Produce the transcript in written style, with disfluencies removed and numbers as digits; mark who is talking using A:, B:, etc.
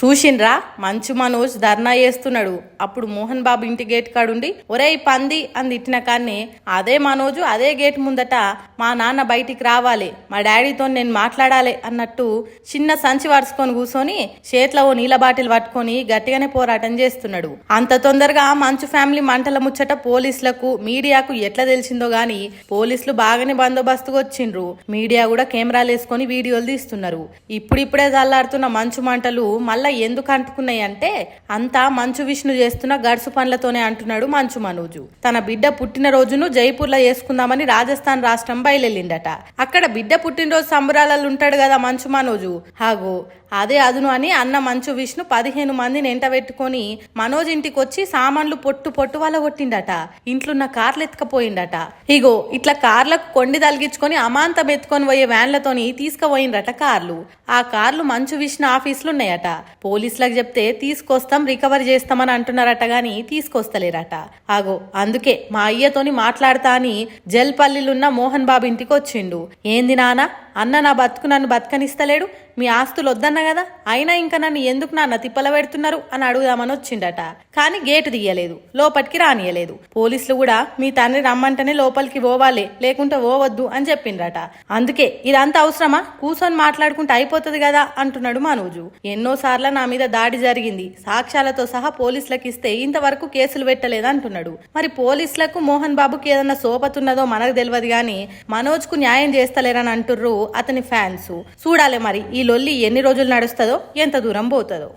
A: చూసిండ్రా మంచు మనోజ్ ధర్నా చేస్తున్నాడు. అప్పుడు మోహన్ బాబు ఇంటి గేట్ కాడుండి ఒరేయ్ పంది అని తిట్టిన కానీ అదే మనోజు అదే గేట్ ముందట మా నాన్న బయటికి రావాలి, మా డాడీతో నేను మాట్లాడాలి అన్నట్టు చిన్న సంచి వరుసుకొని కూర్చొని చేతిలో ఓ నీళ్ళ బాటిల్ పట్టుకొని గట్టిగానే పోరాటం చేస్తున్నాడు. అంత తొందరగా మంచు ఫ్యామిలీ మంటల ముచ్చట పోలీసులకు మీడియాకు ఎట్లా తెలిసిందో గాని పోలీసులు బాగానే బందోబస్తుగా వచ్చిండ్రు. మీడియా కూడా కెమెరాలు వేసుకొని వీడియోలు తీస్తున్నారు. ఇప్పుడిప్పుడే చల్లారుతున్న మంచు మంటలు మళ్ళా ఎందుకు అంటుకున్నాయి అంటే అంతా మంచు విష్ణు చేస్తున్న గడుసు పనులతోనే అంటున్నాడు మంచు మనోజు. తన బిడ్డ పుట్టినరోజును జైపూర్ లో చేసుకుందామని రాజస్థాన్ రాష్ట్రం బయలుదేరిండట. అక్కడ బిడ్డ పుట్టినరోజు సంబరాలలో ఉంటాడు కదా మంచు మనోజు. హాగో అదే అదును అని అన్న మంచు విష్ణు 15 మందిని ఎంట పెట్టుకొని మనోజ్ ఇంటికి వచ్చి సామాన్లు పొట్టు పొట్టు వాళ్ళ కొట్టిండట. ఇంట్లున్న కార్లు ఎత్తుకపోయిండట. ఇగో ఇట్లా కార్లకు కొండి తలిగించుకొని అమాంతం ఎత్తుకొని పోయే వ్యాన్లతోని తీసుకుపోయిండ్రట కార్లు. ఆ కార్లు మంచు విష్ణు ఆఫీసులు ఉన్నాయట. పోలీసులకు చెప్తే తీసుకొస్తాం రికవర్ చేస్తామని అంటున్నారట గాని తీసుకొస్తలేరట. ఆగో అందుకే మా అయ్యతోని మాట్లాడతా అని జల్పల్లిలున్న మోహన్ బాబు ఇంటికి వచ్చిండు. ఏంది నాన్న, అన్న నా బతుకు నన్ను బతకనిస్తలేడు, మీ ఆస్తులు వద్దన్న కదా, అయినా ఇంకా నన్ను ఎందుకు నాన్న తిప్పల పెడుతున్నారు అని అడుగుదామని వచ్చిండట. కానీ గేటు తీయలేదు, లోపలికి రానియలేదు. పోలీసులు కూడా మీ తండ్రి రమ్మంటేనే లోపలికి పోవాలి, లేకుంటే పోవద్దు అని చెప్పిండ్రట. అందుకే ఇదంతా అవసరమా, కూర్చొని మాట్లాడుకుంటే అయిపోతుంది కదా అంటున్నాడు మనోజు. ఎన్నోసార్లు నా మీద దాడి జరిగింది, సాక్ష్యాలతో సహా పోలీసులకు ఇస్తే ఇంతవరకు కేసులు పెట్టలేదు అంటున్నాడు. మరి పోలీసులకు మోహన్ బాబుకి ఏదన్నా సోపతున్నదో మనకు తెలియదు గాని మనోజ్ కు న్యాయం చేస్తలేరని అంటుర్రు అతని ఫ్యాన్స్. చూడాలి మరి ఈ లొల్లి ఎన్ని రోజులు నడుస్తుందో, ఎంత దూరం పోతుందో.